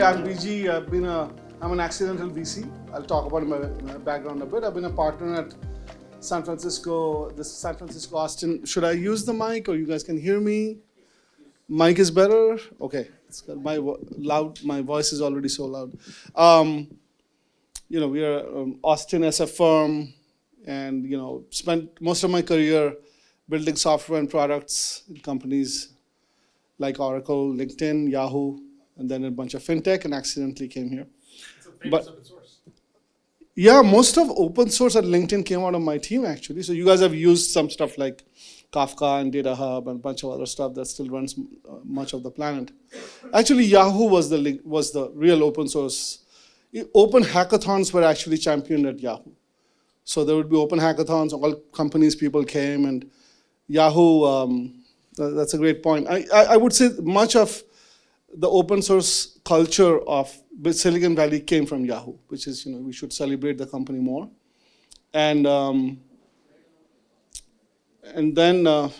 I'm BG. I'm an accidental VC. I'll talk about my background a bit. I've been a partner at San Francisco, Austin. Should I use the mic or you guys can hear me? Mic is better? Okay. It's got my voice is already so loud. We are Austin SF firm and, spent most of my career building software and products in companies like Oracle, LinkedIn, Yahoo, and then a bunch of fintech, and accidentally came here. It's a famous open source. Yeah, most of open source at LinkedIn came out of my team, actually. So you guys have used some stuff like Kafka and Data Hub and a bunch of other stuff that still runs much of the planet. Actually, Yahoo was the real open source. Open hackathons were actually championed at Yahoo. So there would be open hackathons, all companies, people came, and Yahoo, that's a great point. I would say much of the open source culture of Silicon Valley came from Yahoo, which is, we should celebrate the company more. And then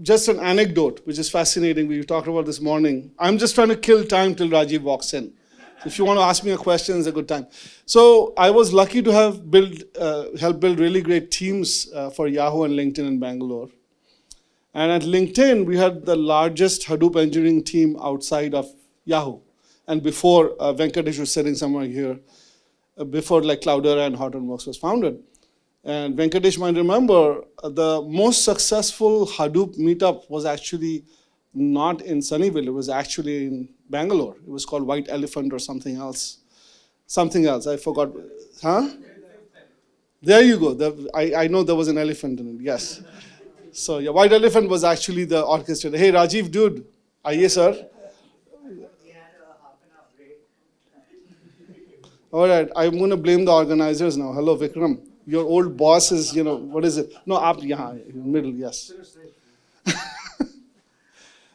just an anecdote, which is fascinating. We talked about this morning. I'm just trying to kill time till Rajiv walks in. If you want to ask me a question, it's a good time. So I was lucky to have helped build really great teams for Yahoo and LinkedIn in Bangalore. And at LinkedIn, we had the largest Hadoop engineering team outside of Yahoo. And before Venkatesh was sitting somewhere here, before like Cloudera and Hortonworks was founded. And Venkatesh might remember, the most successful Hadoop meetup was actually not in Sunnyvale. It was actually in Bangalore. It was called White Elephant or something else. Something else, I forgot. Huh? There you go. I know there was an elephant in it, yes. So yeah, White Elephant was actually the orchestrator. Hey, Rajiv, dude. Aye, sir. All right, I'm going to blame the organizers now. Hello, Vikram. Your old boss is, what is it? No, up, yeah, middle, yes.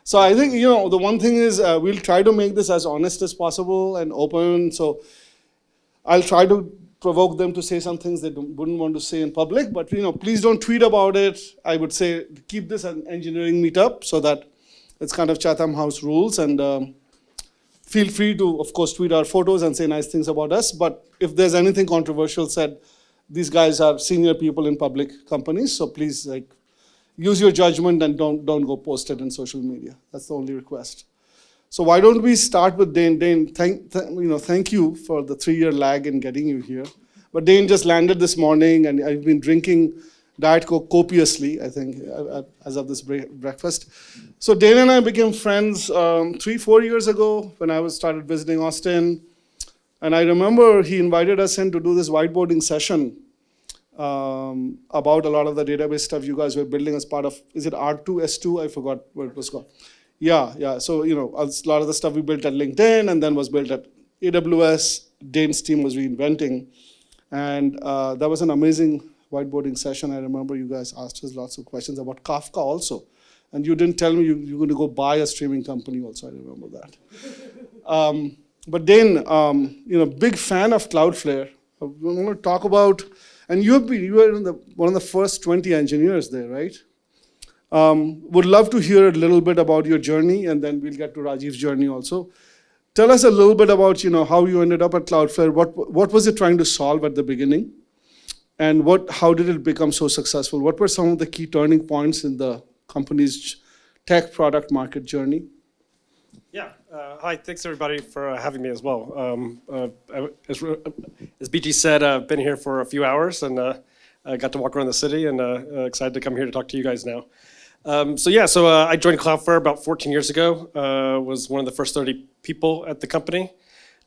So I think, the one thing is we'll try to make this as honest as possible and open. So I'll try to provoke them to say some things they wouldn't want to say in public. But, please don't tweet about it. I would say keep this an engineering meetup so that it's kind of Chatham House rules. And feel free to, of course, tweet our photos and say nice things about us. But if there's anything controversial said, these guys are senior people in public companies. So please, use your judgment and don't go post it in social media. That's the only request. So why don't we start with Dane? Dane, thank you for the 3-year lag in getting you here. But Dane just landed this morning, and I've been drinking Diet Coke copiously, I think, as of this breakfast. So Dane and I became friends 3-4 years ago when I started visiting Austin. And I remember he invited us in to do this whiteboarding session about a lot of the database stuff you guys were building as part of, is it R2, S2? I forgot what it was called. Yeah. So, a lot of the stuff we built at LinkedIn and then was built at AWS. Dane's team was reinventing. And that was an amazing whiteboarding session. I remember you guys asked us lots of questions about Kafka also. And you didn't tell me you're going to go buy a streaming company also. I remember that. But Dane, big fan of Cloudflare. I want to talk about, and you were one of the first 20 engineers there, right? Would love to hear a little bit about your journey, and then we'll get to Rajiv's journey also. Tell us a little bit about, how you ended up at Cloudflare. What was it trying to solve at the beginning? And how did it become so successful? What were some of the key turning points in the company's tech product market journey? Yeah. Hi, thanks everybody for having me as well. As BG said, I've been here for a few hours and I got to walk around the city and excited to come here to talk to you guys now. So I joined Cloudflare about 14 years ago. Was one of the first 30 people at the company.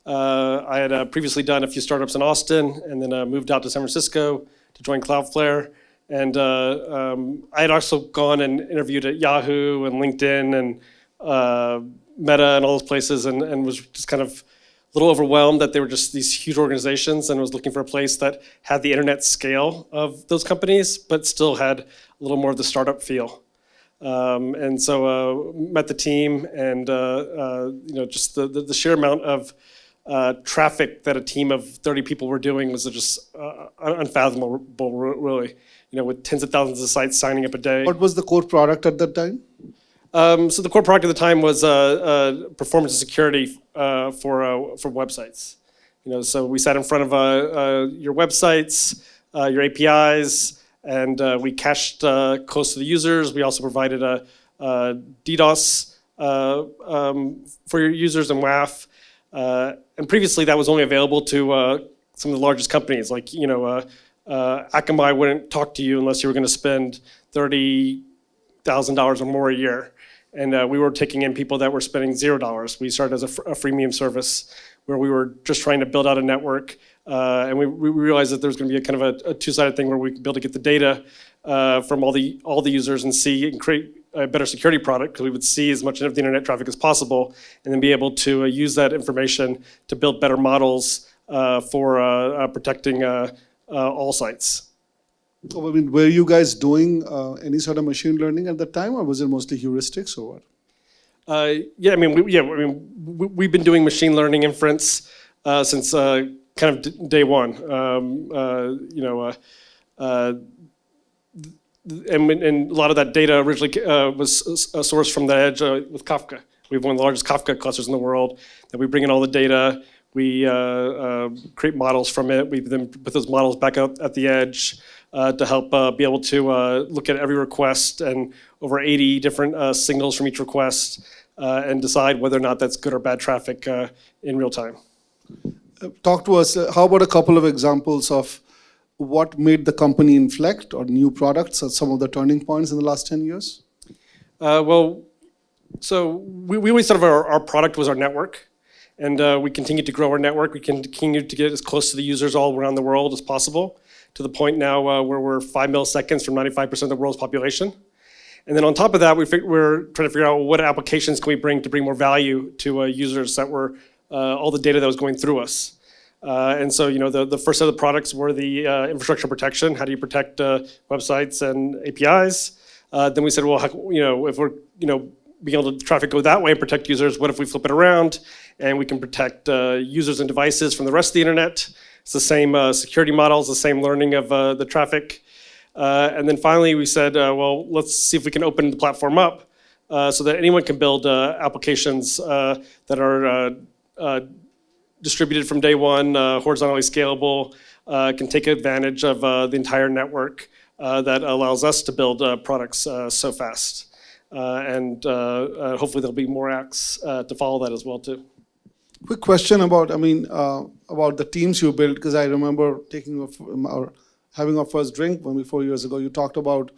I had previously done a few startups in Austin and then moved out to San Francisco to join Cloudflare. And I had also gone and interviewed at Yahoo and LinkedIn and Meta and all those places and was just kind of a little overwhelmed that they were just these huge organizations and was looking for a place that had the internet scale of those companies, but still had a little more of the startup feel. And so met the team and just the sheer amount of traffic that a team of 30 people were doing was just unfathomable, really. With tens of thousands of sites signing up a day. What was the core product at that time? So the core product at the time was performance and security for websites. So we sat in front of your websites, your APIs, and we cached close to the users. We also provided a DDoS for your users and WAF. And previously, that was only available to some of the largest companies. Like, Akamai wouldn't talk to you unless you were going to spend $30,000 or more a year. And we were taking in people that were spending $0. We started as a freemium service where we were just trying to build out a network. And we realized that there was going to be a kind of a two-sided thing where we could be able to get the data from all the users and see and create a better security product, because we would see as much of the internet traffic as possible, and then be able to use that information to build better models for protecting all sites. I mean, were you guys doing any sort of machine learning at the time, or was it mostly heuristics, or what? We've been doing machine learning inference since kind of day one. And a lot of that data originally was sourced from the edge with Kafka. We have one of the largest Kafka clusters in the world. That we bring in all the data, we create models from it. We then put those models back out at the edge to help be able to look at every request and over 80 different signals from each request and decide whether or not that's good or bad traffic in real time. Talk to us. How about a couple of examples of what made the company inflect, or new products, or some of the turning points in the last 10 years? So we always thought of our product was our network, and we continued to grow our network. We continued to get as close to the users all around the world as possible, to the point now where we're 5 milliseconds from 95% of the world's population. And then on top of that, we're trying to figure out what applications can we bring to bring more value to users that were all the data that was going through us. And so, the first set of the products were the infrastructure protection. How do you protect websites and APIs? Then we said, well, if we're, being able to traffic go that way and protect users, what if we flip it around and we can protect users and devices from the rest of the internet? It's the same security models, the same learning of the traffic. And then finally, we said, well, let's see if we can open the platform up so that anyone can build applications that are distributed from day one, horizontally scalable, can take advantage of the entire network that allows us to build products so fast. And hopefully there'll be more acts to follow that as well too. Quick question about the teams you built, because I remember having our first drink 4 years ago. You talked about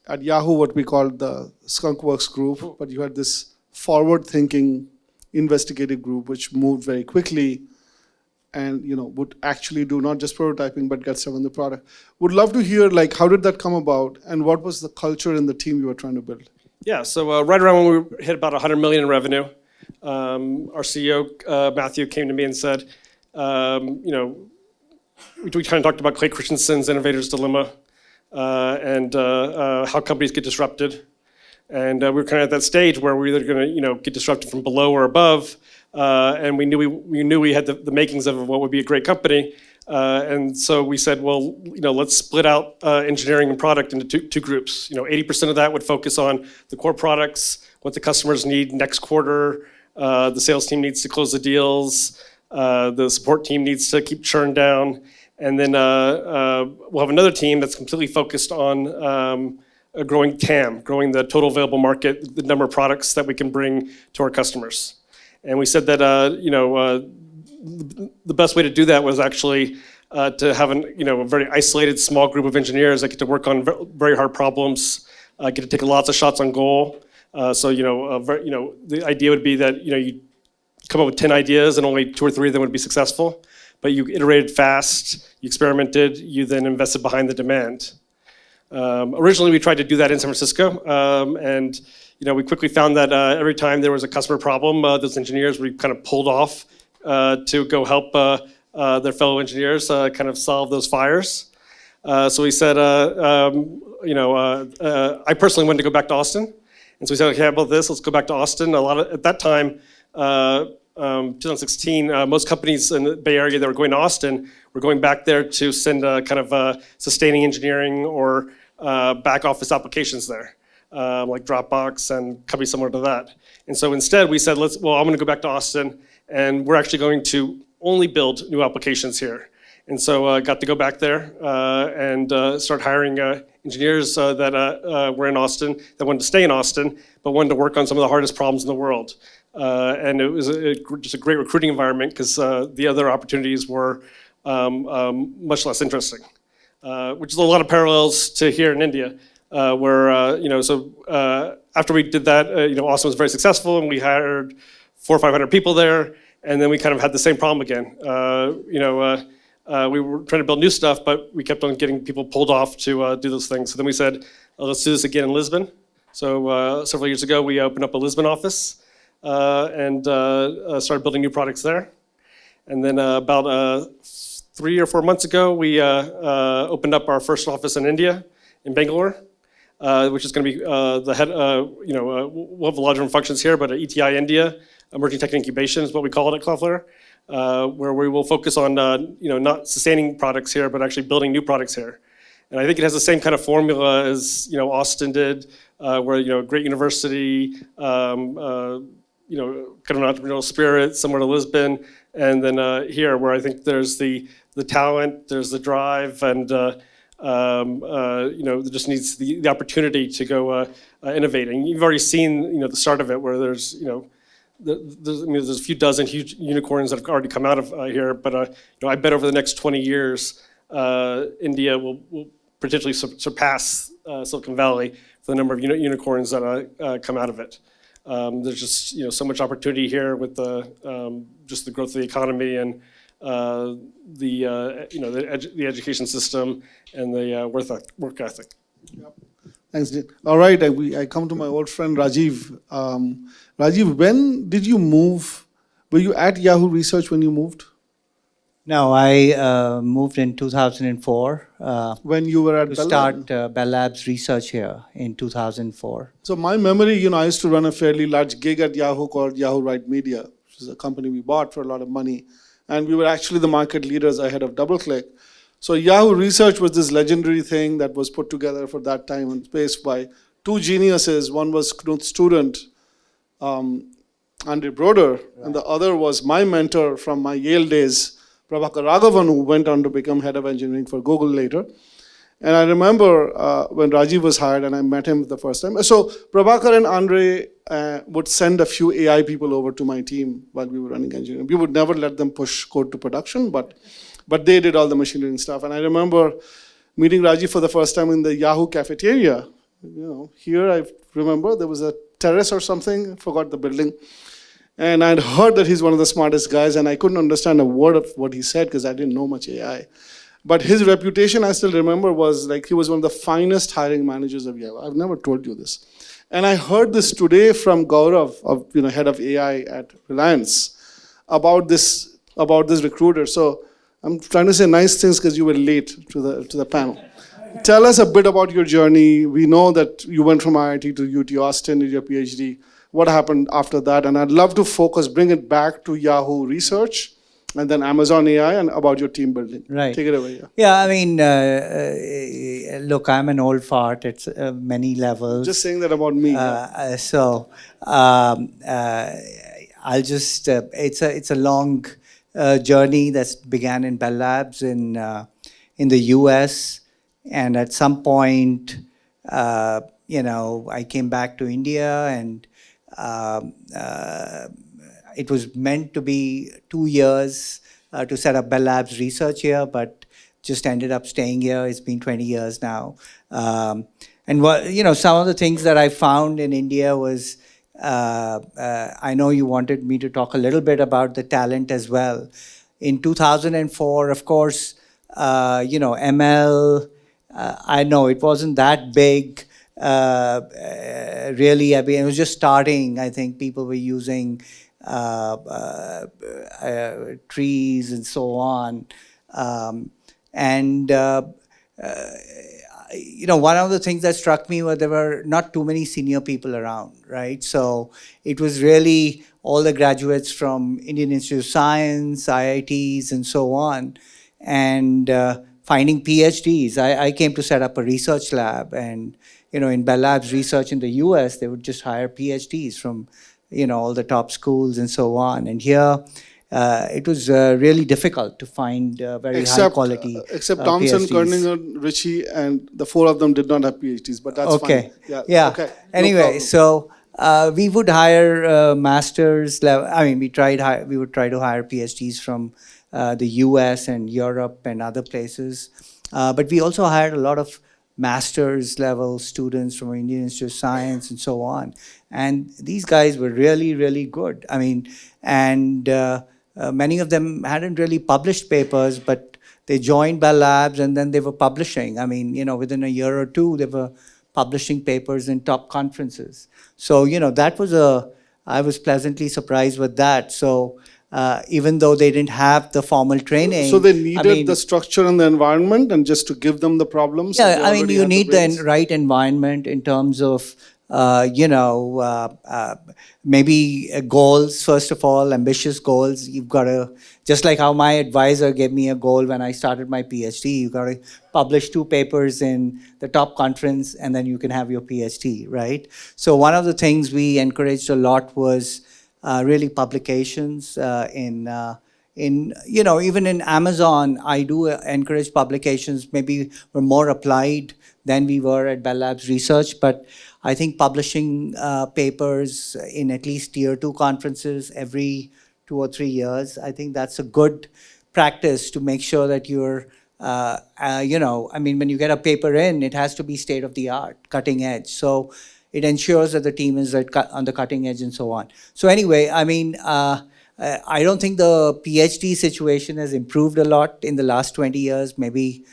at Yahoo what we called the Skunkworks group, but you had this forward-thinking investigative group which moved very quickly and would actually do not just prototyping but get stuff in the product. Would love to hear how did that come about, and what was the culture in the team you were trying to build? Yeah, so right around when we hit about 100 million in revenue, our CEO Matthew came to me and said, we kind of talked about Clay Christensen's Innovator's Dilemma and how companies get disrupted. And we were kind of at that stage where we were either going to, get disrupted from below or above, and we knew we had the makings of what would be a great company. And so we said, well, let's split out engineering and product into two groups. 80% of that would focus on the core products, what the customers need next quarter. The sales team needs to close the deals. The support team needs to keep churn down, and then we'll have another team that's completely focused on a growing TAM, growing the total available market, the number of products that we can bring to our customers. And we said that the best way to do that was actually to have a very isolated small group of engineers that get to work on very hard problems, get to take lots of shots on goal. So the idea would be that you come up with 10 ideas and only 2 or 3 of them would be successful, but you iterated fast, you experimented, you then invested behind the demand. Originally, we tried to do that in San Francisco, and we quickly found that every time there was a customer problem, those engineers were kind of pulled off to go help their fellow engineers kind of solve those fires. So we said, I personally wanted to go back to Austin, and so we said, okay, how about this? Let's go back to Austin. At that time, 2016, most companies in the Bay Area that were going to Austin were going back there to send kind of sustaining engineering or back office applications there. like Dropbox and companies similar to that. And so instead we said, I'm going to go back to Austin, and we're actually going to only build new applications here. And so I got to go back there and start hiring engineers that were in Austin, that wanted to stay in Austin, but wanted to work on some of the hardest problems in the world. And it was just a great recruiting environment because the other opportunities were much less interesting, which is a lot of parallels to here in India, where, after we did that, Austin was very successful, and we hired 400 or 500 people there, and then we kind of had the same problem again. We were trying to build new stuff, but we kept on getting people pulled off to do those things. So then we said, let's do this again in Lisbon. So several years ago, we opened up a Lisbon office and started building new products there. And then about 3 or 4 months ago, we opened up our first office in India, in Bangalore, which is going to be the head, we'll have a lot of different functions here, but ETI India, Emerging Tech Incubation is what we call it at Cloudflare. Where we will focus on not sustaining products here, but actually building new products here. And I think it has the same kind of formula as Austin did, where a great university, kind of an entrepreneurial spirit, similar to Lisbon, and then here, where I think there's the talent, there's the drive, and there just needs the opportunity to go innovating. You've already seen the start of it, where there's there's a few dozen huge unicorns that have already come out of here, but I bet over the next 20 years, India will potentially surpass Silicon Valley for the number of unicorns that come out of it. There's just so much opportunity here with just the growth of the economy and the education system and the work ethic. Yep. Thanks, Jin. All right, I come to my old friend Rajiv. Rajiv, when did you move? Were you at Yahoo Research when you moved? No, I moved in 2004. When you were at to Bell start Bell Labs research here in 2004. So my memory, I used to run a fairly large gig at Yahoo called Yahoo Right Media, which is a company we bought for a lot of money. And we were actually the market leaders ahead of DoubleClick. So Yahoo Research was this legendary thing that was put together for that time and space by two geniuses. One was Knut's student, Andre Broder, right. And the other was my mentor from my Yale days, Prabhakar Raghavan, who went on to become head of engineering for Google later. And I remember when Rajiv was hired and I met him the first time. So Prabhakar and Andre would send a few AI people over to my team while we were running engineering. We would never let them push code to production, but they did all the machine learning stuff. And I remember meeting Rajiv for the first time in the Yahoo cafeteria. Here I remember there was a terrace or something, I forgot the building. And I'd heard that he's one of the smartest guys, and I couldn't understand a word of what he said because I didn't know much AI. But his reputation, I still remember, was like he was one of the finest hiring managers of Yahoo. I've never told you this. And I heard this today from Gaurav, head of AI at Reliance, about this recruiter. So I'm trying to say nice things because you were late to the panel. Tell us a bit about your journey. We know that you went from IIT to UT Austin, did your PhD. What happened after that? And I'd love to bring it back to Yahoo Research and then Amazon AI and about your team building. Right. Take it away. Yeah. Yeah, I mean, look, I'm an old fart at many levels. Just saying that about me. I'll just, it's a long journey that began in Bell Labs in the US. And at some point, I came back to India, and it was meant to be 2 years to set up Bell Labs research here, but just ended up staying here. It's been 20 years now. And some of the things that I found in India was, I know you wanted me to talk a little bit about the talent as well. In 2004, of course, ML, I know it wasn't that big. Really, I mean, it was just starting. I think people were using trees and so on. One of the things that struck me was there were not too many senior people around, right? So it was really all the graduates from Indian Institute of Science, IITs, and so on, and finding PhDs. I came to set up a research lab, and in Bell Labs research in the US, they would just hire PhDs from, all the top schools and so on. And here, it was really difficult to find very high quality except Thompson, PhDs. Kerninger, Ritchie, and the four of them did not have PhDs, but that's Okay. fine. Yeah. Okay. Anyway, problem. so we would hire masters level. I mean, we would try to hire PhDs from the U.S. and Europe and other places, but we also hired a lot of masters level students from Indian Institute of Science and so on. And these guys were really, really good. I mean, and many of them hadn't really published papers, but they joined Bell Labs and then they were publishing. I mean, within a year or two, they were publishing papers in top conferences. So, I was pleasantly surprised with that. So, even though they didn't have the formal training. So they needed the structure and the environment, and just to give them the problems. Yeah, I mean, you need the right environment in terms of, maybe goals, first of all, ambitious goals. You've got to, just like how my advisor gave me a goal when I started my PhD, you've got to publish 2 papers in the top conference and then you can have your PhD, right? So one of the things we encouraged a lot was really publications even in Amazon. I do encourage publications. Maybe we're more applied than we were at Bell Labs Research, but I think publishing papers in at least tier 2 conferences every 2 or 3 years, I think that's a good practice to make sure that you're, when you get a paper in, it has to be state of the art, cutting edge. So it ensures that the team is on the cutting edge and so on. So anyway, I mean, I don't think the PhD situation has improved a lot in the last 20 years. Maybe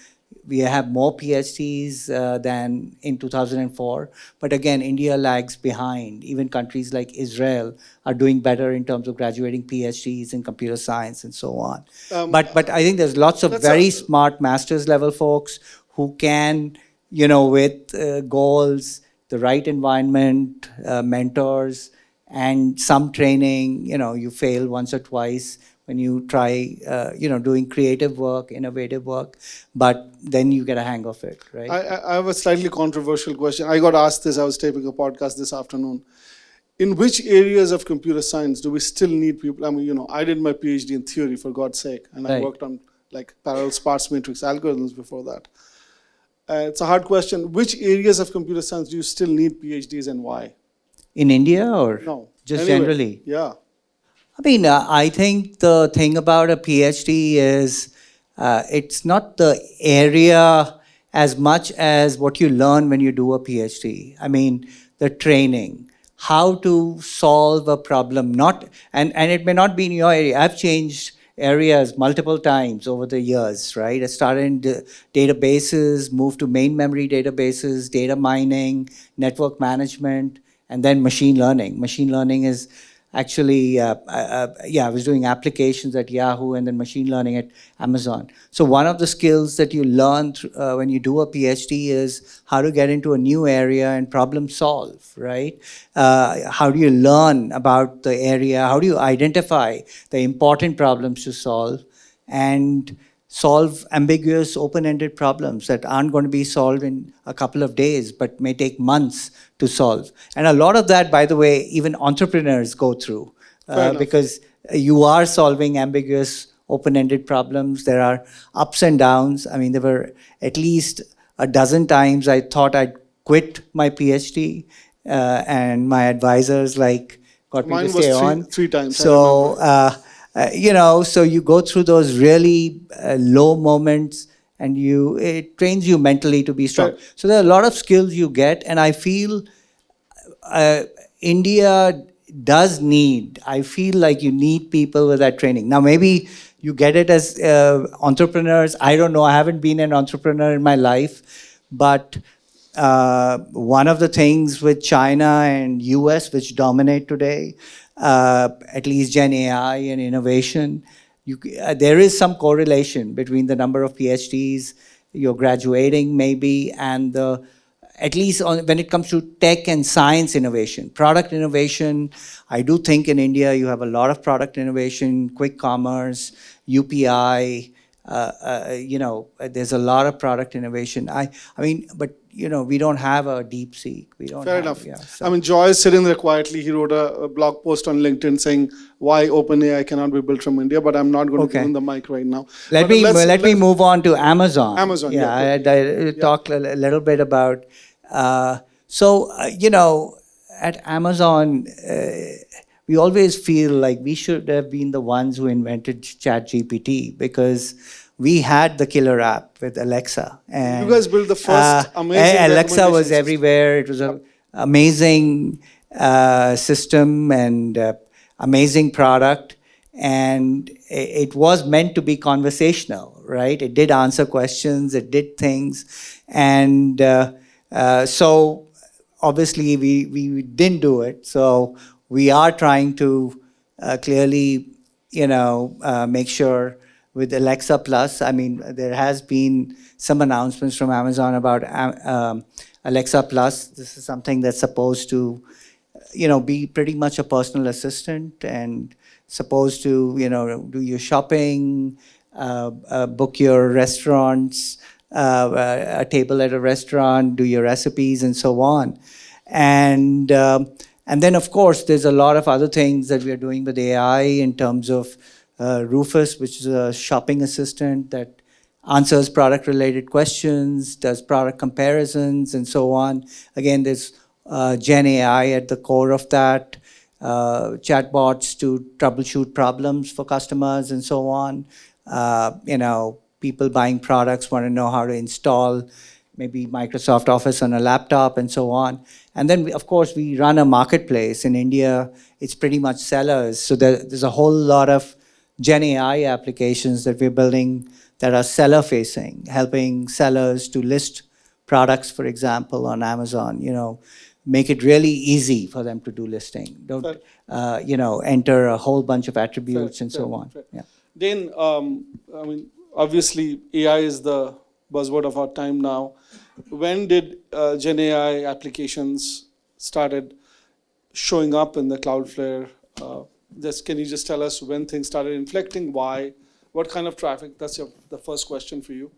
we have more PhDs than in 2004. But again, India lags behind. Even countries like Israel are doing better in terms of graduating PhDs in computer science and so on. But I think there's lots of very smart master's level folks who can, with goals, the right environment, mentors, and some training. You fail once or twice when you try, doing creative work, innovative work, but then you get a hang of it, right? I have a slightly controversial question. I got asked this, I was taping a podcast this afternoon. In which areas of computer science do we still need people? I mean, I did my PhD in theory, for God's sake, and I worked on like parallel sparse matrix algorithms before that. It's a hard question. Which areas of computer science do you still need PhDs and why? In India or no, just generally? Yeah. I mean, I think the thing about a PhD is it's not the area as much as what you learn when you do a PhD. I mean, the training, how to solve a problem, and it may not be in your area. I've changed areas multiple times over the years, right? I started in databases, moved to main memory databases, data mining, network management, and then machine learning. Machine learning is actually, I was doing applications at Yahoo and then machine learning at Amazon. So one of the skills that you learn when you do a PhD is how to get into a new area and problem solve, right? How do you learn about the area? How do you identify the important problems to solve and solve ambiguous open-ended problems that aren't going to be solved in a couple of days, but may take months to solve. And a lot of that, by the way, even entrepreneurs go through because you are solving ambiguous open-ended problems. There are ups and downs. I mean, there were at least a dozen times I thought I'd quit my PhD and my advisors got me to stay on. Three times. So, so you go through those really low moments and it trains you mentally to be strong. So there are a lot of skills you get, and I feel India does need, I feel like you need people with that training. Now, maybe you get it as entrepreneurs. I don't know. I haven't been an entrepreneur in my life, but one of the things with China and US, which dominate today, at least Gen AI and innovation, there is some correlation between the number of PhDs you're graduating maybe and at least when it comes to tech and science innovation. Product innovation, I do think in India you have a lot of product innovation, quick commerce, UPI, there's a lot of product innovation. I mean, but we don't have a DeepSeek. We don't Fair have, enough. Yeah, so. I mean, Joy is sitting there quietly. He wrote a blog post on LinkedIn saying why OpenAI cannot be built from India, but I'm not going to give him the mic right now. Let me move on to Amazon. Amazon, Yeah, yeah, I talk a little bit about. At Amazon, we always feel like we should have been the ones who invented ChatGPT because we had the killer app with Alexa. And you guys built the first amazing Alexa was recommendation everywhere. It was an amazing system and amazing product. And it was meant to be conversational, right? It did answer questions, it did things. And so obviously we didn't do it. So we are trying to clearly, make sure with Alexa Plus. I mean, there has been some announcements from Amazon about Alexa Plus. This is something that's supposed to, be pretty much a personal assistant and supposed to, do your shopping, book your restaurants, a table at a restaurant, do your recipes, and so on. And then, of course, there's a lot of other things that we are doing with AI in terms of Rufus, which is a shopping assistant that answers product-related questions, does product comparisons, and so on. Again, there's Gen AI at the core of that, chatbots to troubleshoot problems for customers, and so on. People buying products want to know how to install maybe Microsoft Office on a laptop and so on. And then, of course, we run a marketplace. In India, it's pretty much sellers. So there's a whole lot of Gen AI applications that we're building that are seller-facing, helping sellers to list products, for example, on Amazon, make it really easy for them to do listing. Don't, enter a whole bunch of attributes and so on. Yeah. Dane, I mean, obviously AI is the buzzword of our time now. When did Gen AI applications started showing up in the Cloudflare? Can you just tell us when things started inflecting, why, what kind of traffic? That's the first question for you.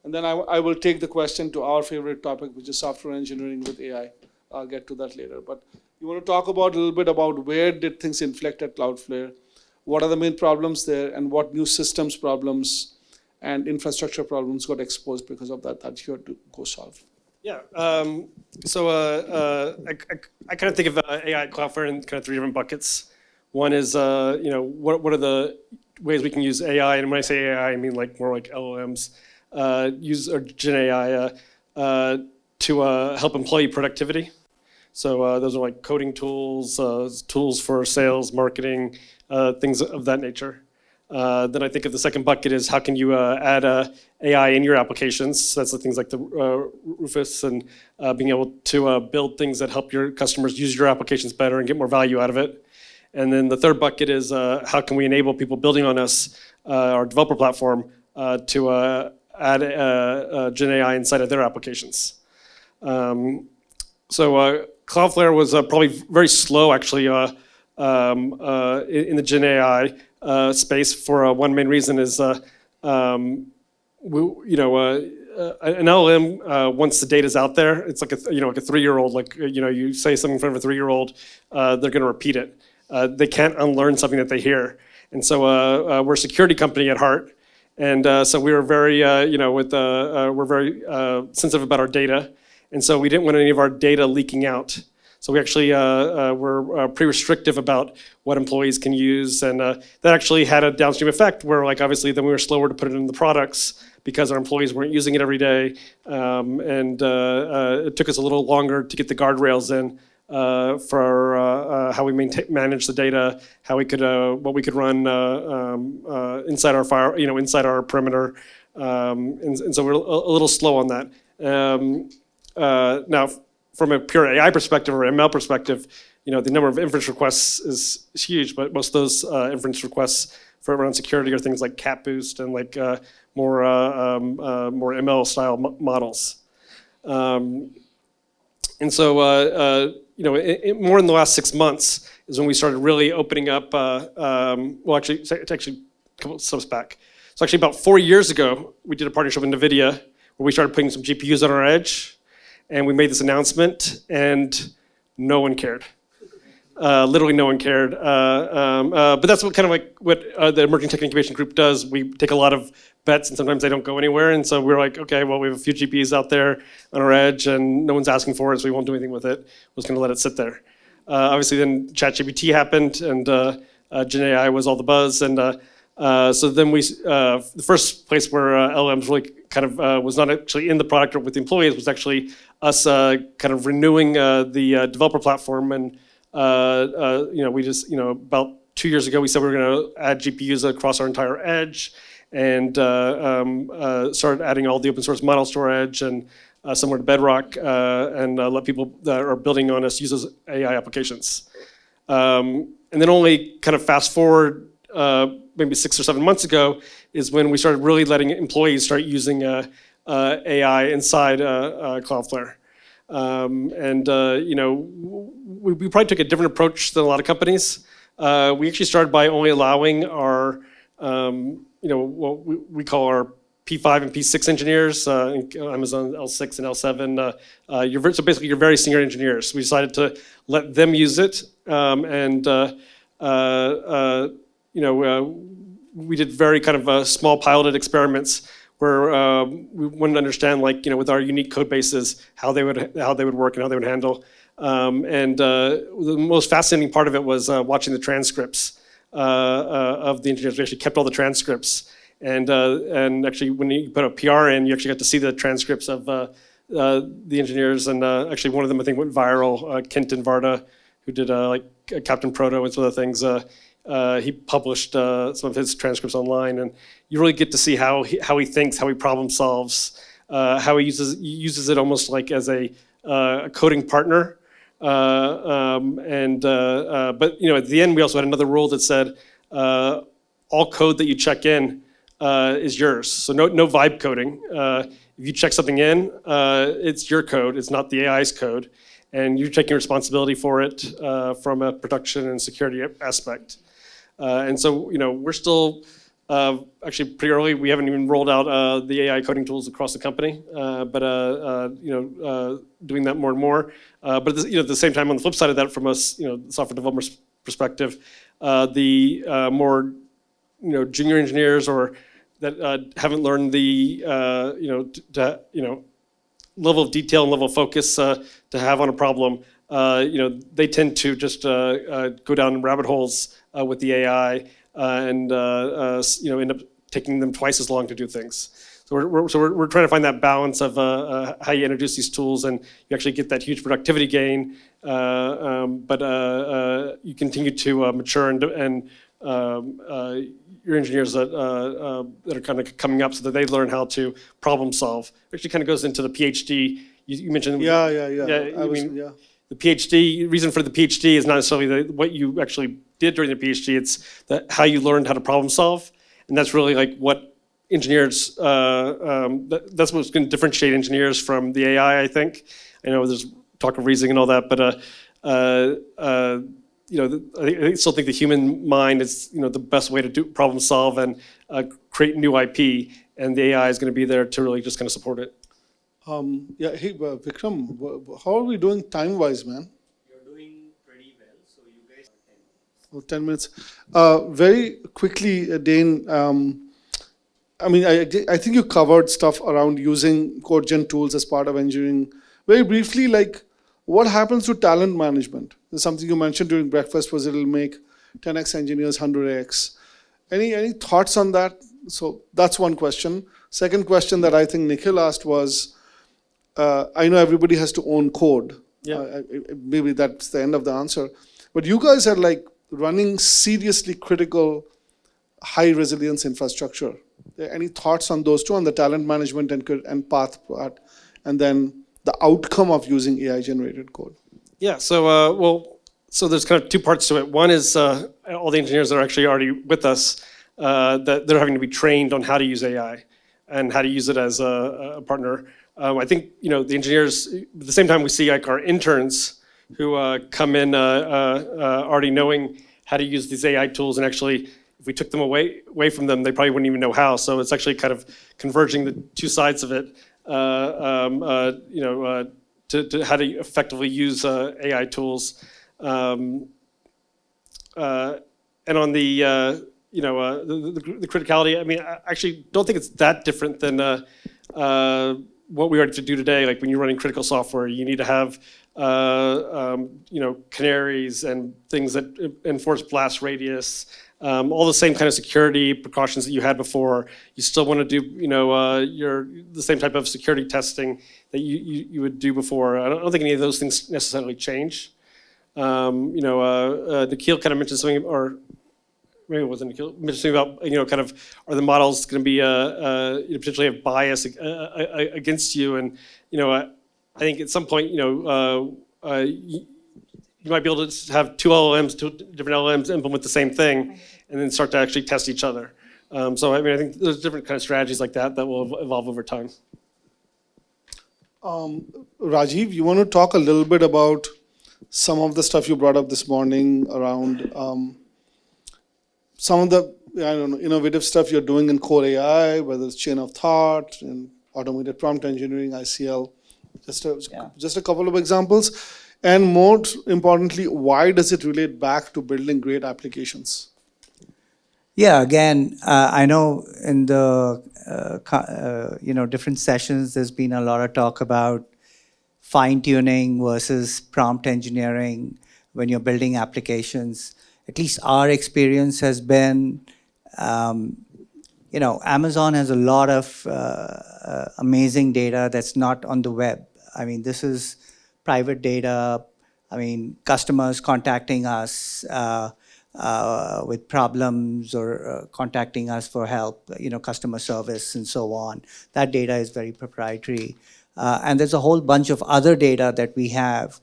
And then I will take the question to our favorite topic, which is software engineering with AI. I'll get to that later. But you want to talk about a little bit about where did things inflect at Cloudflare? What are the main problems there, and what new systems problems and infrastructure problems got exposed because of that you had to go solve? Yeah. So I kind of think of AI at Cloudflare in kind of three different buckets. One is, what are the ways we can use AI? And when I say AI, I mean more like LLMs. Use Gen AI to help employee productivity. So those are like coding tools, tools for sales, marketing, things of that nature. Then I think of the second bucket is how can you add AI in your applications. So that's the things like the Rufus and being able to build things that help your customers use your applications better and get more value out of it. And then the third bucket is how can we enable people building on us, our developer platform, to add Gen AI inside of their applications. So Cloudflare was probably very slow, actually, in the Gen AI space for one main reason is, an LLM, once the data's out there, it's like a 3-year-old, you say something in front of a 3-year-old, they're going to repeat it. They can't unlearn something that they hear. And so we're a security company at heart. And so we were very, we're very sensitive about our data. And so we didn't want any of our data leaking out. So we actually were pretty restrictive about what employees can use. And that actually had a downstream effect where, obviously, then we were slower to put it in the products because our employees weren't using it every day. And it took us a little longer to get the guardrails in for how we manage the data, how we could, what we could run inside our inside our perimeter. And so we're a little slow on that. Now, from a pure AI perspective or ML perspective, the number of inference requests is huge, but most of those inference requests for around security are things like cat boost and more ML style models. And so, more in the last 6 months is when we started really opening up. It's actually a couple of steps back. So actually, about 4 years ago, we did a partnership with NVIDIA where we started putting some GPUs on our edge. and we made this announcement, and no one cared. Literally no one cared. But that's what the Emerging Tech Incubation Group does. We take a lot of bets, and sometimes they don't go anywhere. And so we're like, okay, well, we have a few GPUs out there on our edge, and no one's asking for it, so we won't do anything with it. We're just going to let it sit there. Obviously, then ChatGPT happened, and Gen AI was all the buzz. And so then the first place where LLMs really was not actually in the product or with the employees was actually us kind of renewing the developer platform. And we just, about 2 years ago, we said we were going to add GPUs across our entire edge, and started adding all the open source models to our edge and somewhere to Bedrock, and let people that are building on us use those AI applications. And then only kind of fast forward maybe 6 or 7 months ago is when we started really letting employees start using AI inside Cloudflare. We probably took a different approach than a lot of companies. We actually started by only allowing our, what we call our P5 and P6 engineers, Amazon L6 and L7. So basically, you're very senior engineers. We decided to let them use it, we did very kind of small piloted experiments where we wanted to understand, with our unique code bases, how they would work and how they would handle. The most fascinating part of it was watching the transcripts of the engineers. We actually kept all the transcripts, and actually, when you put a PR in, you actually got to see the transcripts of the engineers. And actually, one of them I think went viral. Kenton Varda, who did Captain Proto and some other things. He published some of his transcripts online, and you really get to see how he thinks, how he problem solves, how he uses it almost like as a coding partner. But at the end, we also had another rule that said all code that you check in is yours. So no vibe coding. If you check something in, it's your code. It's not the AI's code, and you're taking responsibility for it from a production and security aspect. And so, we're still actually pretty early. We haven't even rolled out the AI coding tools across the company, but doing that more and more. But at the same time, on the flip side of that, from us, software developers' perspective, the more junior engineers or that haven't learned the level of detail and level of focus to have on a problem, they tend to just go down rabbit holes with the AI and end up taking them twice as long to do things. So we're trying to find that balance of how you introduce these tools and you actually get that huge productivity gain, but you continue to mature and your engineers that are kind of coming up so that they learn how to problem solve. It actually kind of goes into the PhD. You mentioned. Yeah. The PhD, reason for the PhD is not necessarily what you actually did during the PhD, it's how you learned how to problem solve. And that's really what engineers, that's what's going to differentiate engineers from the AI, I think. I know there's talk of reasoning and all that, but I still think the human mind is the best way to do problem solve and create new IP, and the AI is going to be there to really just kind of support it. Hey, Vikram, how are we doing time-wise, man? You're doing pretty well, so you guys are 10 minutes. Oh, 10 minutes. Very quickly, Dane, I think you covered stuff around using code gen tools as part of engineering. Very briefly, what happens to talent management? There's something you mentioned during breakfast was it'll make 10x engineers 100x. Any thoughts on that? So that's one question. Second question that I think Nikhil asked was, I know everybody has to own code. Yeah. Maybe that's the end of the answer. But you guys are running seriously critical, high resilience infrastructure. Any thoughts on those two, on the talent management and path part, and then the outcome of using AI generated code? Yeah, so there's kind of two parts to it. One is all the engineers that are actually already with us, that they're having to be trained on how to use AI and how to use it as a partner. I think the engineers, at the same time we see our interns who come in already knowing how to use these AI tools, and actually if we took them away from them, they probably wouldn't even know how. So it's actually kind of converging the two sides of it. to how to effectively use AI tools. And on the the criticality, I mean, I actually don't think it's that different than what we are to do today. Like when you're running critical software, you need to have canaries and things that enforce blast radius. All the same kind of security precautions that you had before. You still want to do the same type of security testing that you would do before. I don't think any of those things necessarily change. Nikhil kind of mentioned something, or maybe it wasn't Nikhil, mentioned something about kind of are the models going to be potentially have bias against you, and I think at some point you might be able to have two different LLMs implement the same thing, and then start to actually test each other. So I mean, I think there's different kind of strategies like that will evolve over time. Rajiv, you want to talk a little bit about some of the stuff you brought up this morning around some of the innovative stuff you're doing in core AI, whether it's chain of thought and automated prompt engineering, ICL, just a couple of examples. And more importantly, why does it relate back to building great applications? Yeah, again, I know in the different sessions, there's been a lot of talk about fine-tuning versus prompt engineering when you're building applications. At least our experience has been, Amazon has a lot of amazing data that's not on the web. I mean, this is private data. I mean, customers contacting us with problems or contacting us for help, customer service and so on. That data is very proprietary. And there's a whole bunch of other data that we have.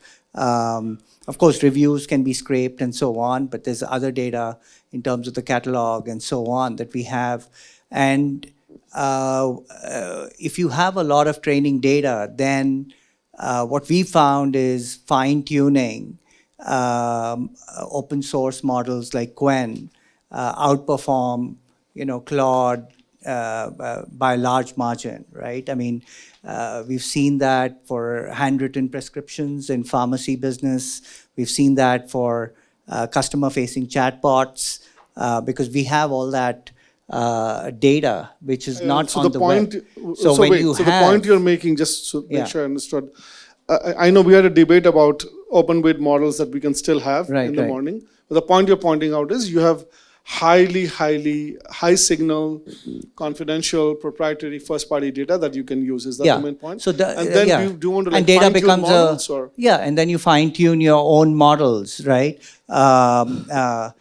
Of course, reviews can be scraped and so on, but there's other data in terms of the catalog and so on that we have. And if you have a lot of training data, then what we found is fine-tuning open source models like Qwen outperform, Claude by a large margin, right? I mean, we've seen that for handwritten prescriptions in pharmacy business. We've seen that for customer-facing chatbots because we have all that data, which is not on the web. So the point you're making, just to make sure I understood, I know we had a debate about open weight models that we can still have in the morning. But the point you're pointing out is you have high signal, confidential, proprietary first-party data that you can use. Is that the main point? So and then do you want to and data fine-tune becomes models? Or? Yeah, and then you fine-tune your own models, right? Qwen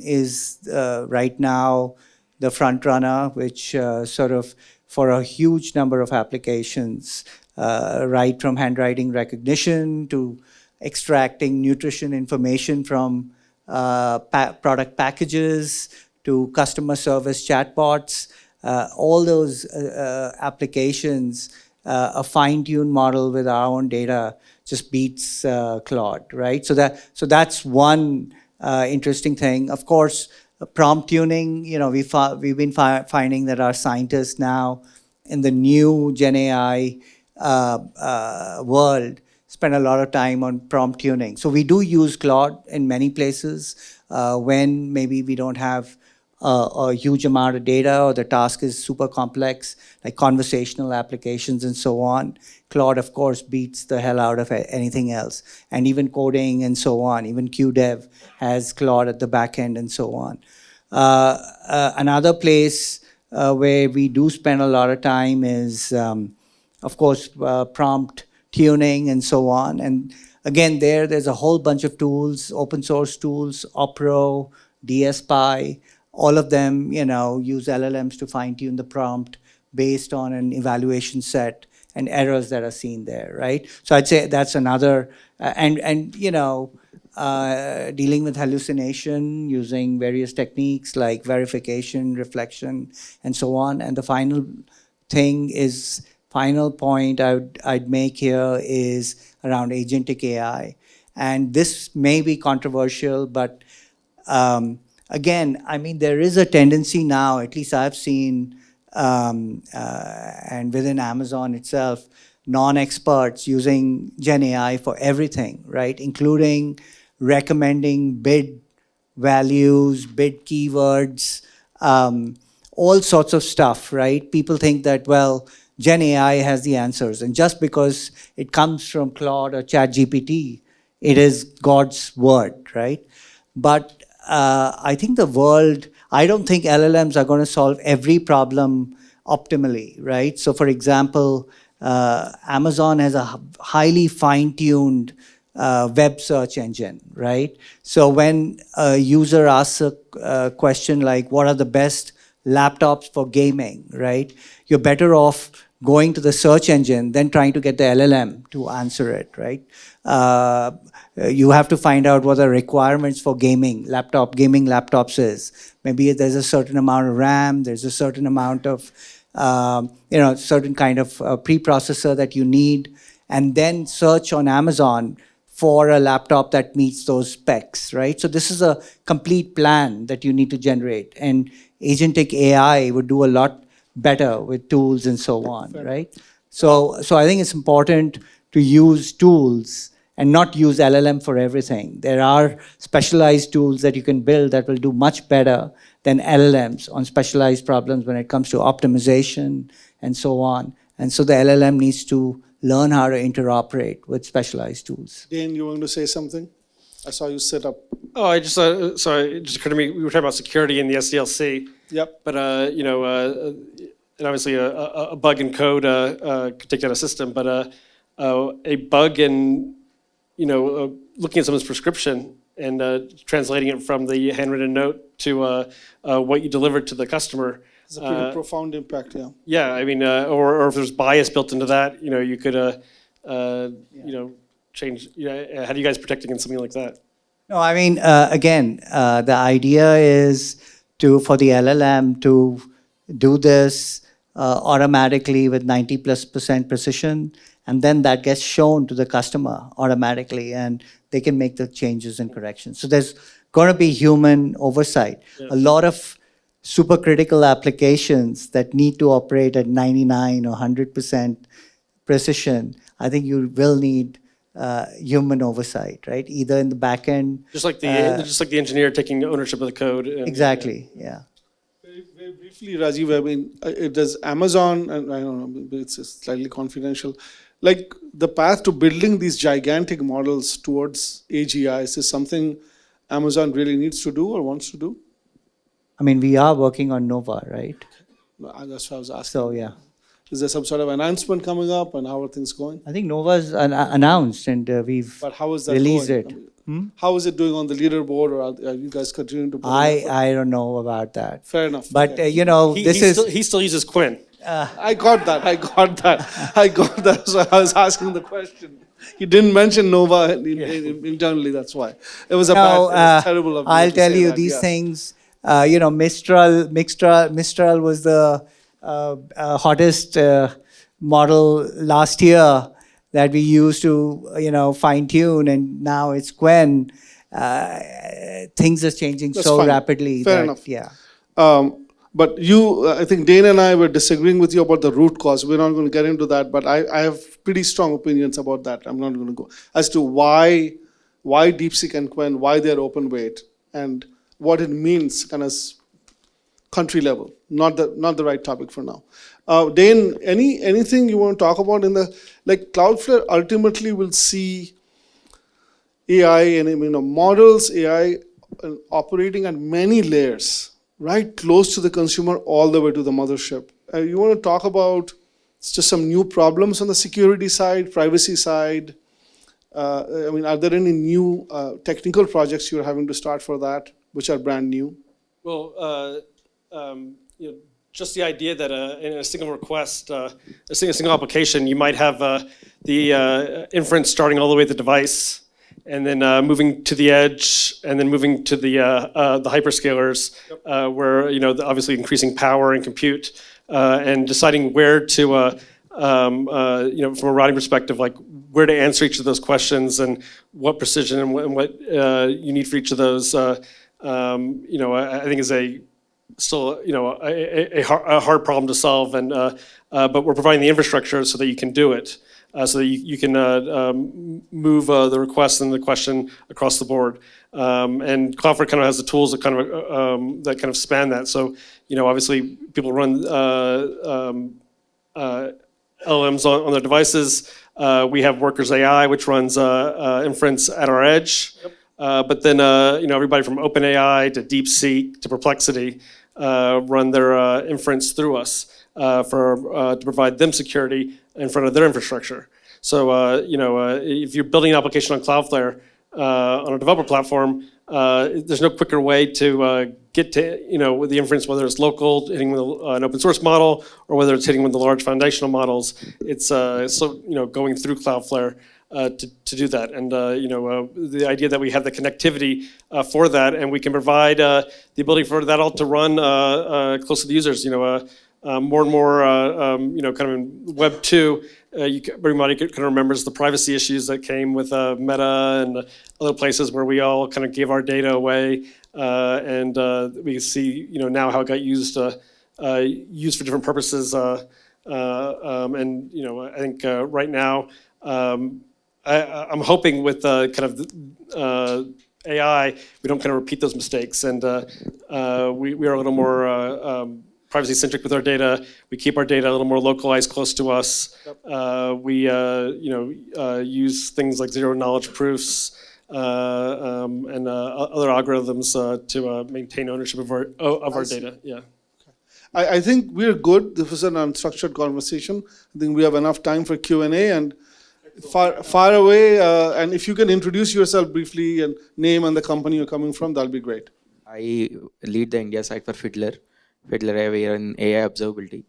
is right now the front runner, which sort of for a huge number of applications, right from handwriting recognition to extracting nutrition information from product packages to customer service chatbots, all those applications, a fine-tuned model with our own data just beats Claude, right? So that's one interesting thing. Of course, prompt tuning, we've been finding that our scientists now in the new Gen AI world spend a lot of time on prompt tuning. So we do use Claude in many places when maybe we don't have a huge amount of data or the task is super complex, like conversational applications and so on. Claude, of course, beats the hell out of anything else. And even coding and so on, even QDev has Claude at the back end and so on. Another place where we do spend a lot of time is, of course, prompt tuning and so on. And again, there's a whole bunch of tools, open source tools, Opro, DSPy, all of them, use LLMs to fine tune the prompt based on an evaluation set and errors that are seen there, right? So I'd say that's another, dealing with hallucination using various techniques like verification, reflection, and so on. And the final point I'd make here is around agentic AI. And this may be controversial, but again, I mean, there is a tendency now, at least I've seen, and within Amazon itself, non-experts using Gen AI for everything, right? Including recommending bid values, bid keywords, all sorts of stuff, right? People think that, well, Gen AI has the answers, and just because it comes from Claude or ChatGPT, it is God's word, right? But I think I don't think LLMs are going to solve every problem optimally, right? So for example, Amazon has a highly fine-tuned web search engine, right? So when a user asks a question like, what are the best laptops for gaming, right? You're better off going to the search engine than trying to get the LLM to answer it, right? You have to find out what the requirements for gaming laptops is. Maybe there's a certain amount of RAM, there's a certain amount of, certain kind of preprocessor that you need, and then search on Amazon for a laptop that meets those specs, right? So this is a complete plan that you need to generate. And agentic AI would do a lot better with tools and so on, right? So I think it's important to use tools and not use LLM for everything. There are specialized tools that you can build that will do much better than LLMs on specialized problems when it comes to optimization and so on. And so the LLM needs to learn how to interoperate with specialized tools. Dane, you want to say something? I saw you sit up. Oh, I just sorry, it just occurred to me. We were talking about security in the SDLC. Yep. But and obviously a bug in code could take down a system. But a bug in looking at someone's prescription and translating it from the handwritten note to what you delivered to the customer. It's a pretty profound impact, yeah. Yeah, I mean, or if there's bias built into that, you could change. How do you guys protect against something like that? No, I mean, again, the idea is for the LLM to do this automatically with 90+% precision, and then that gets shown to the customer automatically, and they can make the changes and corrections. So there's going to be human oversight. Yeah. A lot of supercritical applications that need to operate at 99 or 100% precision, I think you will need human oversight, right? Either in the back end. Just like the engineer taking ownership of the code. Exactly, yeah. Very briefly, Rajiv, I mean, does Amazon, and I don't know, it's slightly confidential, like the path to building these gigantic models towards AGIs is something Amazon really needs to do or wants to do? I mean, we are working on Nova, right? That's what I was asking. So, yeah. Is there some sort of announcement coming up, and how are things going? I think Nova's announced, and we've but how is that released going? it. How is it doing on the leaderboard, or are you guys continuing to put I don't know about that. Fair enough. But, okay. He still uses Quinn. I got that. So I was asking the question. He didn't mention Nova internally, that's why. It was terrible of me I'll to tell say you that, these yeah. things. Mistral was the hottest model last year that we used to fine tune, and now it's Quen. Things are changing That's so fine. rapidly. Fair enough. Yeah. But I think Dane and I were disagreeing with you about the root cause. We're not going to get into that, but I have pretty strong opinions about that. I'm not going to go as to why DeepSeek and Quen, why they're open weight, and what it means kind of country level. Not the right topic for now. Dane, anything you want to talk about in Cloudflare ultimately will see AI and models, AI operating at many layers, right close to the consumer all the way to the mothership. You want to talk about just some new problems on the security side, privacy side? Are there any new technical projects you're having to start for that, which are brand new? Well, just the idea that in a single request, a single application, you might have the inference starting all the way at the device, and then moving to the edge, and then moving to the hyperscalers, where obviously increasing power and compute, and deciding where to, from a routing perspective, like where to answer each of those questions and what precision and what you need for each of those. I think is still a hard problem to solve, and but we're providing the infrastructure so that you can do it. so that you can move the request and the question across the board. And Cloudflare kind of has the tools that kind of span that. So, obviously people run LLMs on their devices. We have Workers AI, which runs inference at our edge. Yep. But then, everybody from OpenAI to DeepSeek to Perplexity run their inference through us to provide them security in front of their infrastructure. So, if you're building an application on Cloudflare on a developer platform, there's no quicker way to get to, with the inference, whether it's local, hitting with an open source model, or whether it's hitting with the large foundational models. It's going through Cloudflare to do that. And the idea that we have the connectivity for that, and we can provide the ability for that all to run close to the users. More and more, kind of in Web 2, everybody kind of remembers the privacy issues that came with Meta and other places where we all kind of gave our data away, and we see, now how it got used for different purposes. And I think right now, I'm hoping with kind of AI, we don't kind of repeat those mistakes, and we are a little more privacy-centric with our data. We keep our data a little more localized, close to us. Yep. We use things like zero-knowledge proofs and other algorithms to maintain ownership of our data. Yeah. I think we're good. This was an unstructured conversation. I think we have enough time for Q&A, and far away. And if you can introduce yourself briefly and name and the company you're coming from, that'll be great. I lead the India side for Fiddler AI in AI observability.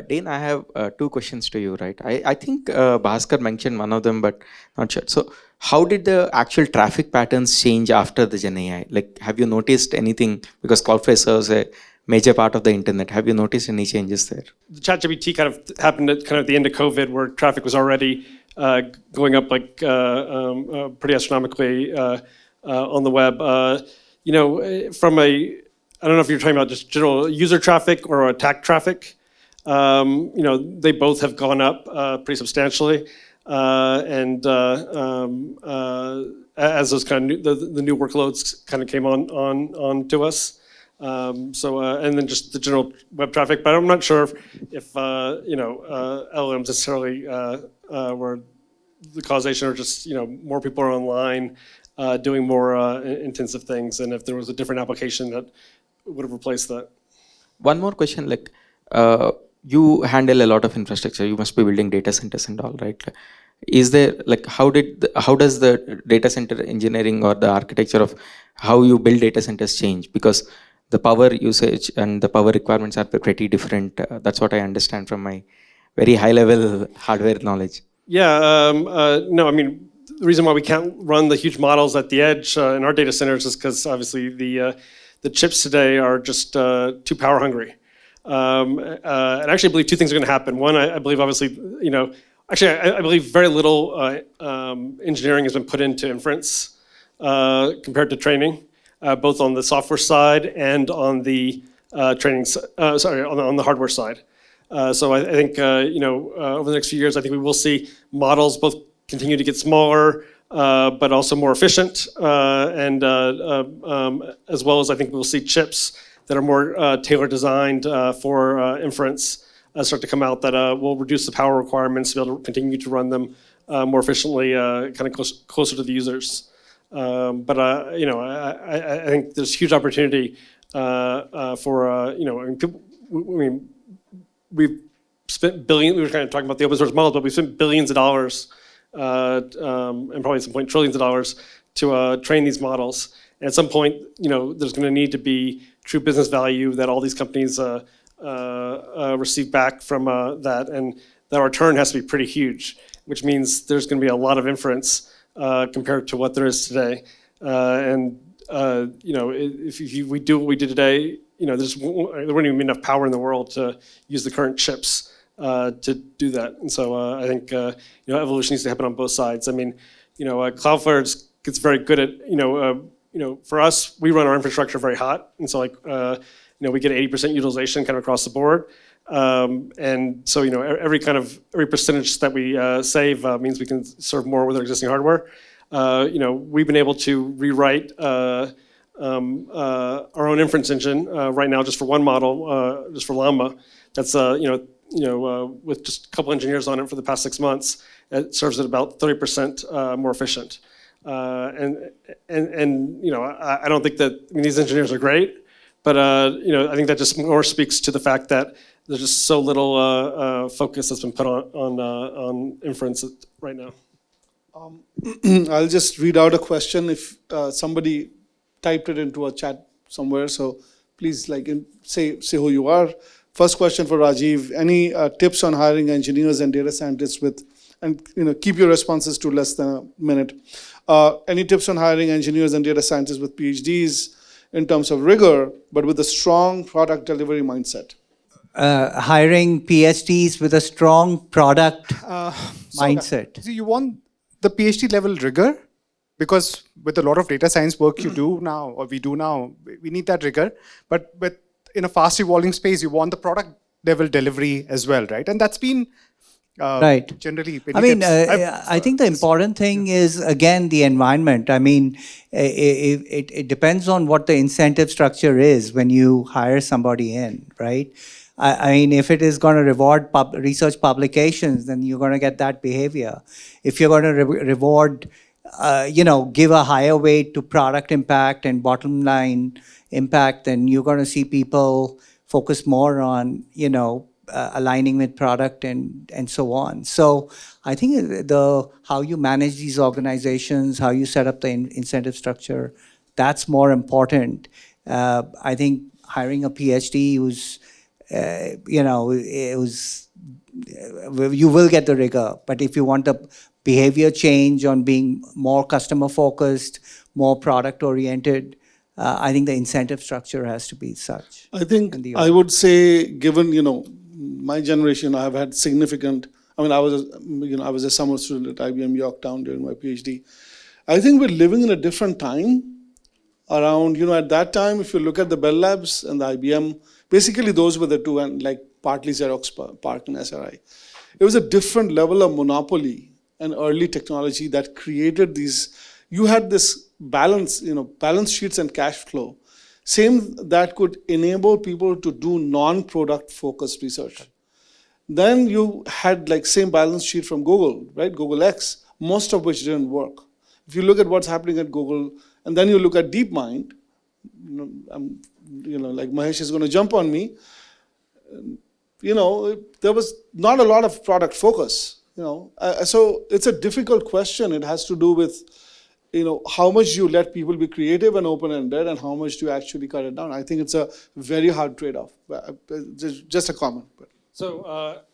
Dane, I have two questions to you, right? I think Bhaskar mentioned one of them, but not sure. So how did the actual traffic patterns change after the Gen AI? Like, have you noticed anything? Because Cloudflare serves a major part of the internet. Have you noticed any changes there? The ChatGPT kind of happened at the end of COVID, where traffic was already going up like pretty astronomically on the web. I don't know if you're talking about just general user traffic or attack traffic. They both have gone up pretty substantially, and as those kind of the new workloads kind of came on to us. And then just the general web traffic, but I'm not sure if LLMs necessarily were the causation, or just more people are online doing more intensive things, and if there was a different application that would have replaced that. One more question, like you handle a lot of infrastructure. You must be building data centers and all, right? Is there how does the data center engineering or the architecture of how you build data centers change? Because the power usage and the power requirements are pretty different. That's what I understand from my very high level hardware knowledge. Yeah, no, I mean, the reason why we can't run the huge models at the edge in our data centers is because obviously the chips today are just too power hungry. And I actually believe two things are going to happen. One, I believe obviously, I believe very little engineering has been put into inference compared to training, both on the software side and on the on the hardware side. So I think over the next few years, I think we will see models both continue to get smaller, but also more efficient, and as well as I think we'll see chips that are more tailored designed for inference start to come out that will reduce the power requirements to be able to continue to run them more efficiently, kind of closer to the users. But I think there's huge opportunity for we've spent billions. We were kind of talking about the open source models, but we've spent billions of dollars and probably at some point trillions of dollars to train these models. And at some point, there's going to need to be true business value that all these companies receive back from that, and that return has to be pretty huge, which means there's going to be a lot of inference compared to what there is today. If we do what we did today, there wouldn't even be enough power in the world to use the current chips to do that. And so I think evolution needs to happen on both sides. I mean, Cloudflare gets very good at for us, we run our infrastructure very hot, and so we get 80% utilization kind of across the board. And so, every percentage that we save means we can serve more with our existing hardware. We've been able to rewrite our own inference engine right now just for one model, just for Llama. That's with just a couple engineers on it for the past 6 months, it serves at about 30% more efficient. I don't think that, these engineers are great, but I think that just more speaks to the fact that there's just so little focus that's been put on inference right now. I'll just read out a question if somebody typed it into a chat somewhere. So please say who you are. First question for Rajiv. Any tips on hiring engineers and data scientists keep your responses to less than a minute. Any tips on hiring engineers and data scientists with PhDs in terms of rigor, but with a strong product delivery mindset? Hiring PhDs with a strong product mindset. So you want the PhD level rigor, because with a lot of data science work you do now, or we do now, we need that rigor. But in a fast evolving space, you want the product level delivery as well, right? And that's been right. Generally. I think the important thing is, again, the environment. It depends on what the incentive structure is when you hire somebody in, right? If it is going to reward research publications, then you're going to get that behavior. If you're going to reward, give a higher weight to product impact and bottom line impact, then you're going to see people focus more on, aligning with product and so on. So I think how you manage these organizations, how you set up the incentive structure, that's more important. I think hiring a PhD who's, you will get the rigor. But if you want the behavior change on being more customer focused, more product oriented, I think the incentive structure has to be such. I think I would say, given my generation, I have had significant. I was a summer student at IBM Yorktown during my PhD. I think we're living in a different time. Around at that time, if you look at the Bell Labs and the IBM, basically those were the two, and partly Xerox PARC and SRI. It was a different level of monopoly and early technology that created these. You had this balance sheets and cash flow, same that could enable people to do non-product focused research. Then you had same balance sheet from Google, right? Google X, most of which didn't work. If you look at what's happening at Google, and then you look at DeepMind, Mahesh is going to jump on me. There was not a lot of product focus. So it's a difficult question. It has to do with how much you let people be creative and open-ended, and how much do you actually cut it down. I think it's a very hard trade-off. Just a comment. So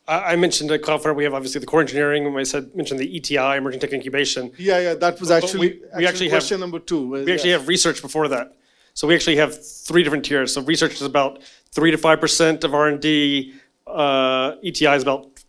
I mentioned at Cloudflare, we have obviously the core engineering. When I mentioned the ETI, emerging tech incubation. Yeah, that was actually question have, number 2. We actually have research before that. So we actually have 3 different tiers. So research is about 3 to 5% of R&D. ETI is about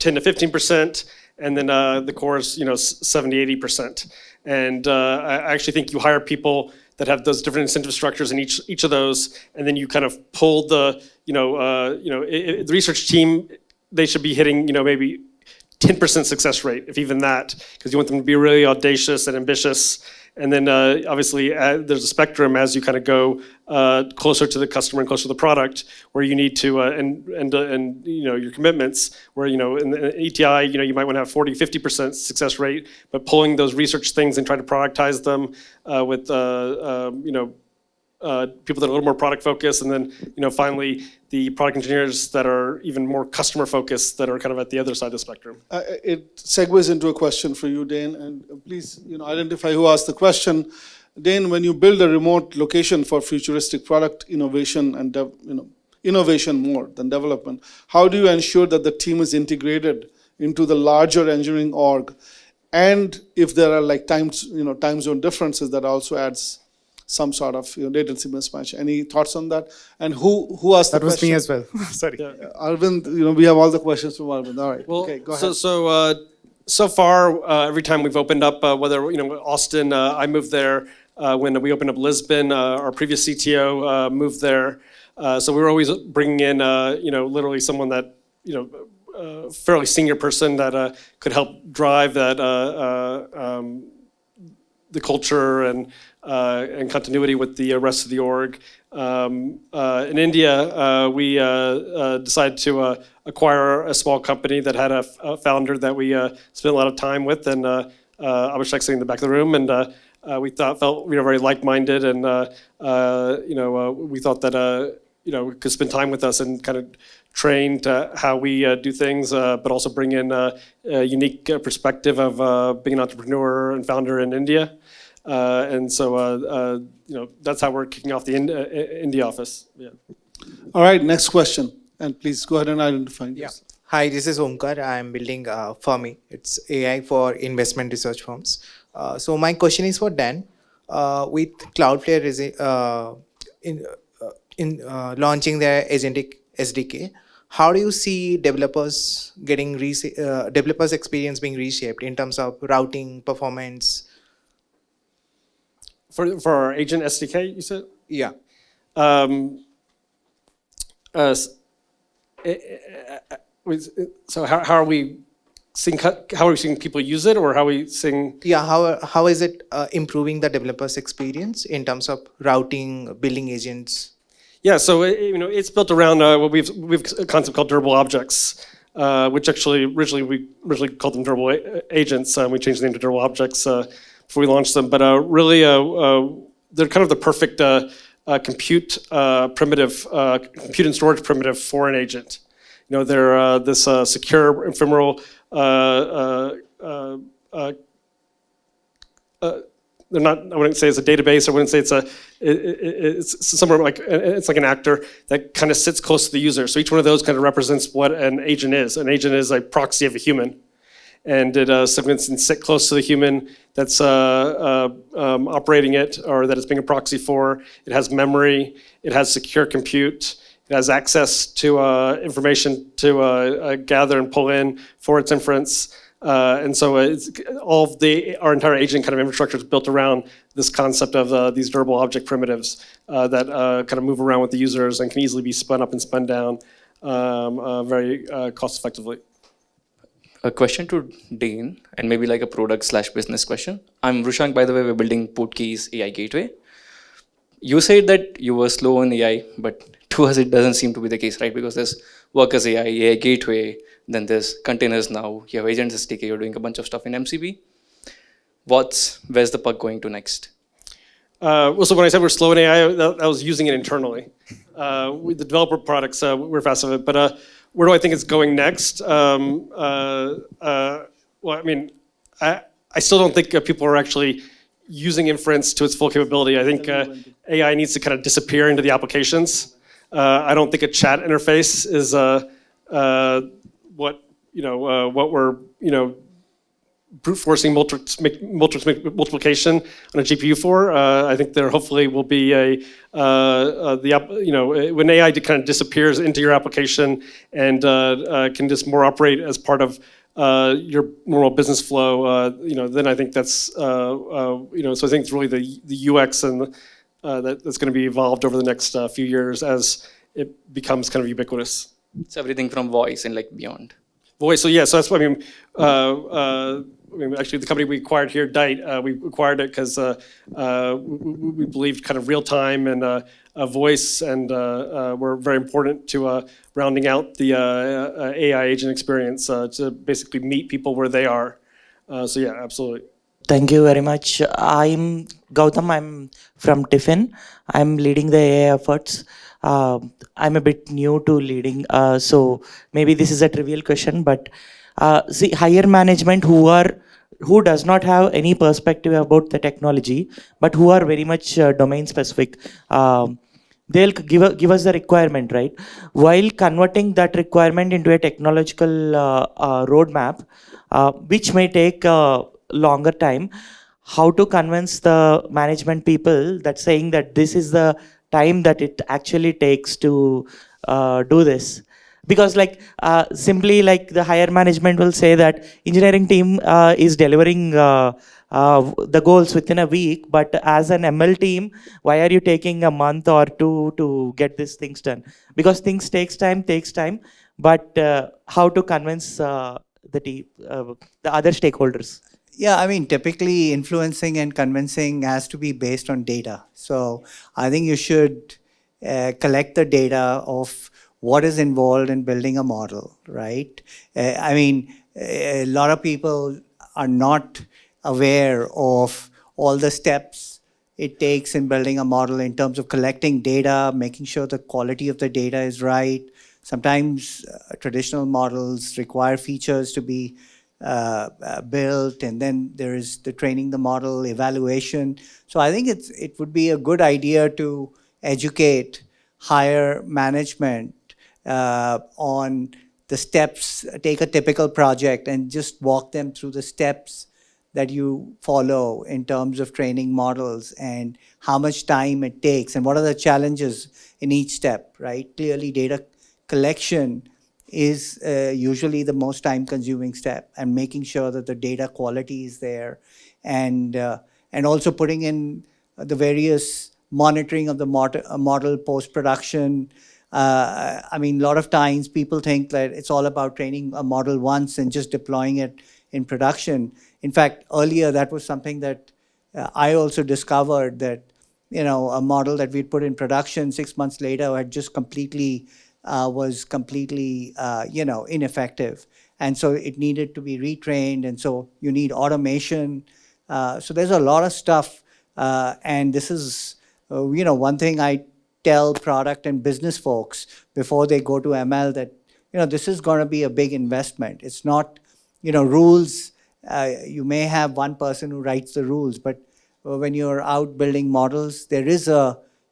10 to 15%, and then the core is 70, 80%. And I actually think you hire people that have those different incentive structures in each of those, and then you kind of pull the the research team. They should be hitting maybe 10% success rate, if even that, because you want them to be really audacious and ambitious. And then obviously there's a spectrum as you kind of go closer to the customer and closer to the product, where you need to and your commitments, where in the ETI you might want to have 40, 50% success rate, but pulling those research things and trying to productize them with people that are a little more product focused, and then finally the product engineers that are even more customer focused, that are kind of at the other side of the spectrum. It segues into a question for you, Dane, and please identify who asked the question. Dane, when you build a remote location for futuristic product innovation and innovation more than development, how do you ensure that the team is integrated into the larger engineering org? And if there are time zone differences, that also adds some sort of latency mismatch. Any thoughts on that? And who asked the question? That was me as well. Sorry. Yeah. Arvind, we have all the questions from Arvind. All right. Well, okay, go ahead. So far, every time we've opened up, whether Austin, I moved there. When we opened up Lisbon, our previous CTO moved there. So we were always bringing in, literally someone that, fairly senior person that could help drive that the culture and continuity with the rest of the org. In India, we decided to acquire a small company that had a founder that we spent a lot of time with, and Abhishek sitting in the back of the room, and we felt very like-minded, and we thought that we could spend time with us and kind of train to how we do things, but also bring in a unique perspective of being an entrepreneur and founder in India. And so, that's how we're kicking off the India office. Yeah. All right, next question. And please go ahead and identify yourself. Yeah. Hi, this is Omkar. I'm building Fermi. It's AI for investment research firms. So my question is for Dan. With Cloudflare launching their agentic SDK, how do you see developers developers' experience being reshaped in terms of routing, performance? For our agent SDK, you said? Yeah. So how are we seeing people use it, or how are we seeing? Yeah. How is it improving the developers' experience in terms of routing, building agents? Yeah, so it's built around what we've a concept called durable objects, which actually originally we called them durable agents. We changed the name to durable objects before we launched them. But really, they're kind of the perfect compute primitive, compute and storage primitive for an agent. They're this secure ephemeral. They're not. I wouldn't say it's a database. I wouldn't say it's somewhere it's like an actor that kind of sits close to the user. So each one of those kind of represents what an agent is. An agent is a proxy of a human, and it segments and sit close to the human that's operating it, or that it's being a proxy for. It has memory. It has secure compute. It has access to information to gather and pull in for its inference. And so our entire agent kind of infrastructure is built around this concept of these durable object primitives that kind of move around with the users and can easily be spun up and spun down very cost effectively. A question to Dean, and maybe like a product/business question. I'm Rushank, by the way. We're building Portkey's AI gateway. You said that you were slow in AI, but to us it doesn't seem to be the case, right? Because there's Workers AI, AI gateway, then there's containers now, you have agents SDK, you're doing a bunch of stuff in MCP. Where's the puck going to next? So when I said we're slow in AI, I was using it internally. With the developer products, we're fast of it. But where do I think it's going next? Well, I mean, I still don't think people are actually using inference to its full capability. I think AI needs to kind of disappear into the applications. I don't think a chat interface is what we're brute forcing multiplication on a GPU for. I think there hopefully will be when AI kind of disappears into your application and can just more operate as part of your normal business flow, then I think that's so I think it's really the UX and that's going to be evolved over the next few years as it becomes kind of ubiquitous. It's everything from voice and like beyond. Voice, so yeah, so that's what I mean. Actually, the company we acquired here, Dite, we acquired it because we believed kind of real time and voice and were very important to rounding out the AI agent experience to basically meet people where they are. So yeah, absolutely. Thank you very much. I'm Gautam. I'm from Tiffin. I'm leading the AI efforts. I'm a bit new to leading, so maybe this is a trivial question, but see, higher management who does not have any perspective about the technology, but who are very much domain specific. They'll give us the requirement, right? While converting that requirement into a technological roadmap, which may take longer time, how to convince the management people that saying that this is the time that it actually takes to do this. Because like simply like the higher management will say that engineering team is delivering the goals within a week, but as an ML team, why are you taking a month or two to get these things done? Because things takes time, but how to convince the other stakeholders? Yeah, I mean, typically influencing and convincing has to be based on data. So I think you should collect the data of what is involved in building a model, right? I mean, a lot of people are not aware of all the steps it takes in building a model in terms of collecting data, making sure the quality of the data is right. Sometimes traditional models require features to be built, and then there is the training the model, evaluation. So I think it would be a good idea to educate higher management on the steps. Take a typical project and just walk them through the steps that you follow in terms of training models and how much time it takes and what are the challenges in each step, right? Clearly, data collection is usually the most time-consuming step, and making sure that the data quality is there, and also putting in the various monitoring of the model post-production. I mean, a lot of times people think that it's all about training a model once and just deploying it in production. In fact, earlier that was something that I also discovered, that a model that we'd put in production 6 months later had just was completely ineffective, and so it needed to be retrained, and so you need automation. So there's a lot of stuff, and this is one thing I tell product and business folks before they go to ML, that this is going to be a big investment. It's not rules. You may have one person who writes the rules, but when you're out building models, there is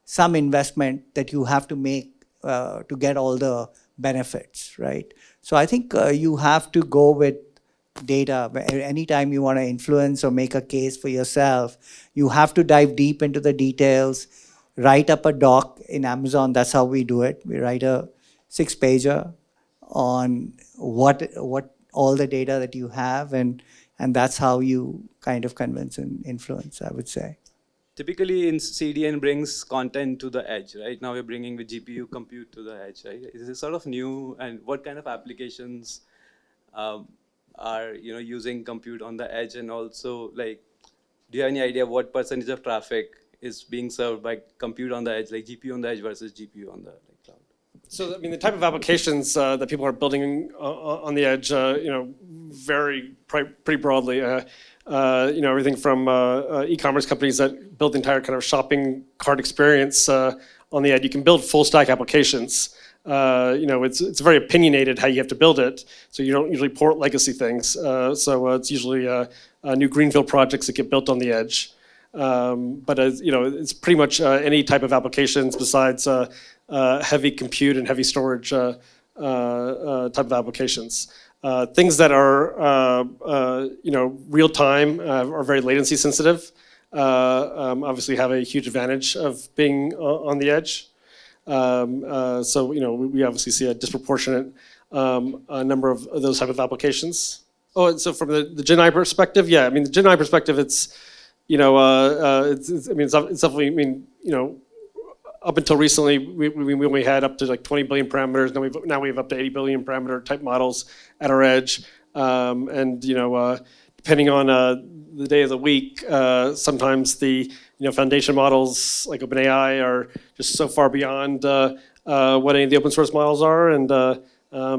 some investment that you have to make to get all the benefits, right? So I think you have to go with data. Anytime you want to influence or make a case for yourself, you have to dive deep into the details, write up a doc in Amazon. That's how we do it. We write a 6-pager on what all the data that you have, and that's how you kind of convince and influence, I would say. Typically in CDN brings content to the edge, right? Now we're bringing the GPU compute to the edge, right? Is this sort of new, and what kind of applications are using compute on the edge? And also, like, do you have any idea what percentage of traffic is being served by compute on the edge, like GPU on the edge versus GPU on the cloud? So, I mean, the type of applications that people are building on the edge, vary pretty broadly. Everything from e-commerce companies that build the entire kind of shopping cart experience on the edge. You can build full stack applications. It's very opinionated how you have to build it, so you don't usually port legacy things. So it's usually new greenfield projects that get built on the edge. But it's pretty much any type of applications besides heavy compute and heavy storage type of applications. Things that are real time are very latency sensitive. Obviously have a huge advantage of being on the edge. So we obviously see a disproportionate number of those type of applications. Oh, and so from the Gen I perspective, yeah, I mean the Gen I perspective, it's definitely, up until recently, we only had up to like 20 billion parameters. Now we have up to 80 billion parameter type models at our edge. And depending on the day of the week, sometimes the foundation models like OpenAI are just so far beyond what any of the open source models are, and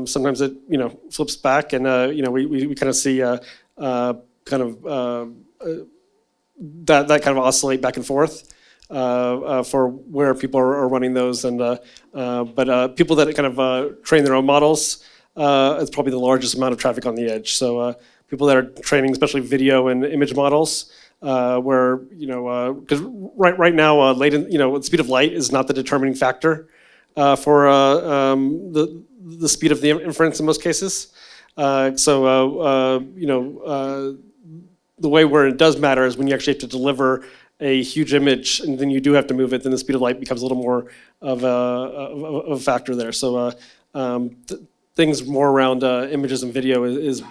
sometimes it flips back, and we kind of see that kind of oscillate back and forth. For where people are running those, and but people that kind of train their own models, it's probably the largest amount of traffic on the edge. So people that are training, especially video and image models, where because right now, the speed of light is not the determining factor for the speed of the inference in most cases. The way where it does matter is when you actually have to deliver a huge image, and then you do have to move it, then the speed of light becomes a little more of a factor there. So things more around images and video is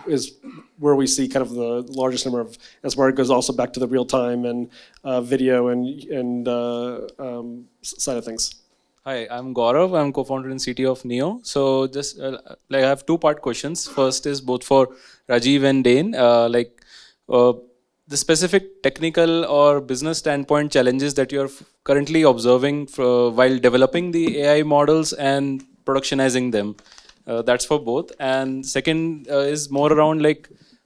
where we see kind of the largest number of. That's where it goes also back to the real time and video and side of things. Hi, I'm Gaurav. I'm co-founder and CTO of Neo. So just like I have two-part questions. First is both for Rajiv and Dane. The specific technical or business standpoint challenges that you're currently observing while developing the AI models and productionizing them. That's for both. And second is more around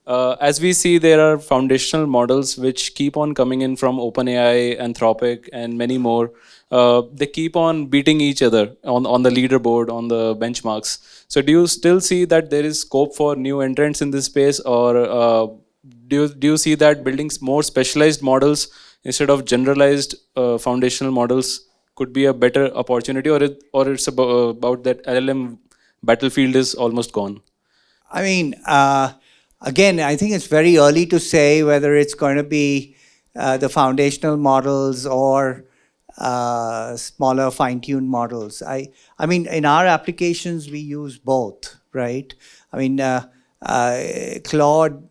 as we see, there are foundational models which keep on coming in from OpenAI, Anthropic, and many more. They keep on beating each other on the leaderboard, on the benchmarks. So do you still see that there is scope for new entrants in this space, or do you see that building more specialized models instead of generalized foundational models could be a better opportunity, or it's about that LLM battlefield is almost gone? I mean, again, I think it's very early to say whether it's going to be the foundational models or smaller fine-tuned models. I mean, in our applications, we use both, right? I mean, Claude,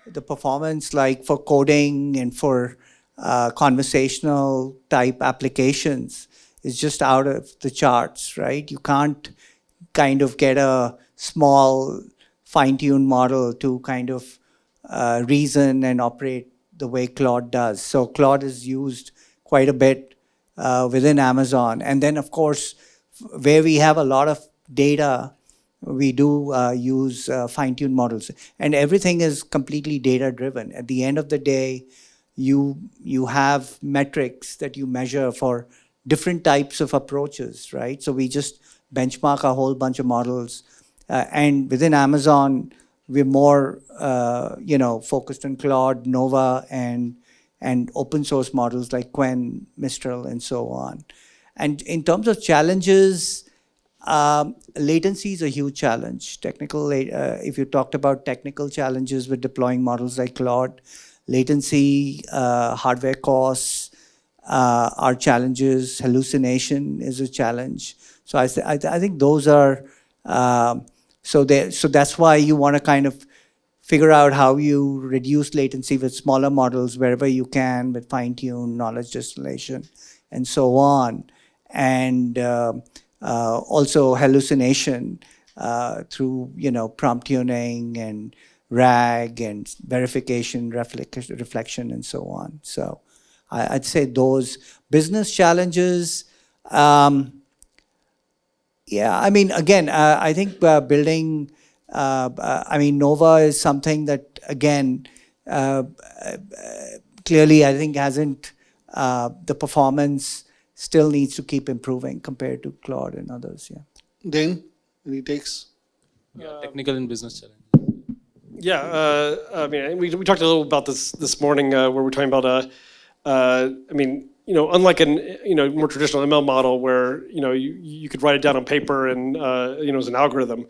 the performance like for coding and for conversational type applications is just out of the charts, right? You can't kind of get a small fine-tuned model to kind of reason and operate the way Claude does. So Claude is used quite a bit within Amazon. And then, of course, where we have a lot of data, we do use fine-tuned models. And everything is completely data-driven. At the end of the day, you have metrics that you measure for different types of approaches, right? So we just benchmark a whole bunch of models. And within Amazon, we're more focused on Claude, Nova, and open source models like Qwen, Mistral, and so on. And in terms of challenges, latency is a huge challenge. If you talked about technical challenges with deploying models like Claude, latency, hardware costs are challenges. Hallucination is a challenge. So I think those are, so that's why you want to kind of figure out how you reduce latency with smaller models wherever you can with fine-tuned knowledge distillation and so on. And also hallucination through prompt tuning and RAG and verification, reflection, and so on. So I'd say those business challenges. Yeah, I mean, again, I think building, Nova is something that, again, clearly I think hasn't, the performance still needs to keep improving compared to Claude and others, yeah. Dane, any takes? Yeah, technical and business challenge. Yeah, we talked a little about this morning where we're talking about, unlike an more traditional ML model where you could write it down on paper and as an algorithm,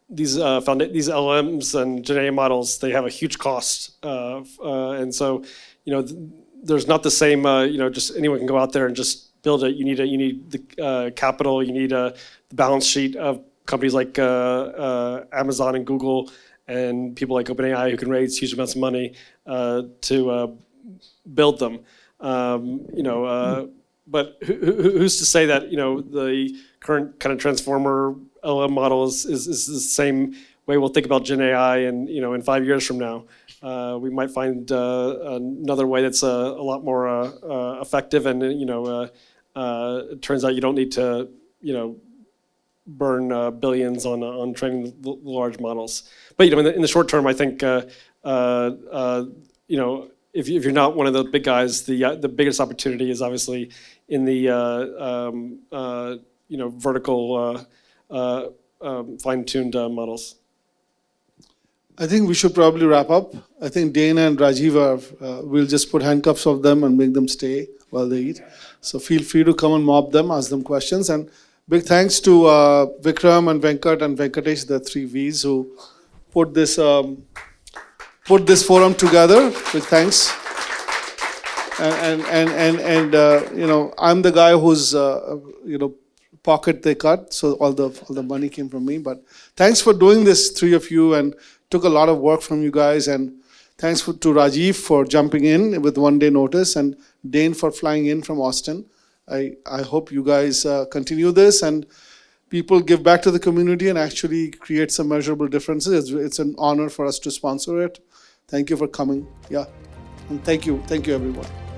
these LLMs and generative models, they have a huge cost, and so there's not the same just anyone can go out there and just build it. You need the capital, you need the balance sheet of companies like Amazon and Google and people like OpenAI who can raise huge amounts of money to build them. But who's to say that the current kind of transformer LLM model is the same way we'll think about Gen AI and in 5 years from now we might find another way that's a lot more effective, and it turns out you don't need to burn billions on training the large models. But in the short term, I think if you're not one of the big guys, the biggest opportunity is obviously in the vertical fine-tuned models. I think we should probably wrap up. I think Dana and Rajiv we'll just put handcuffs on them and make them stay while they eat. So feel free to come and mob them, ask them questions. And big thanks to Vikram and Venkat and Venkatesh, the 3 Vs who put this forum together. Big thanks. And I'm the guy who's pocket they cut, so all the money came from me. But thanks for doing this, three of you, and took a lot of work from you guys. And thanks to Rajiv for jumping in with 1 day notice, and Dane for flying in from Austin. I hope you guys continue this and people give back to the community and actually create some measurable differences. It's an honor for us to sponsor it. Thank you for coming. Yeah, and thank you everyone.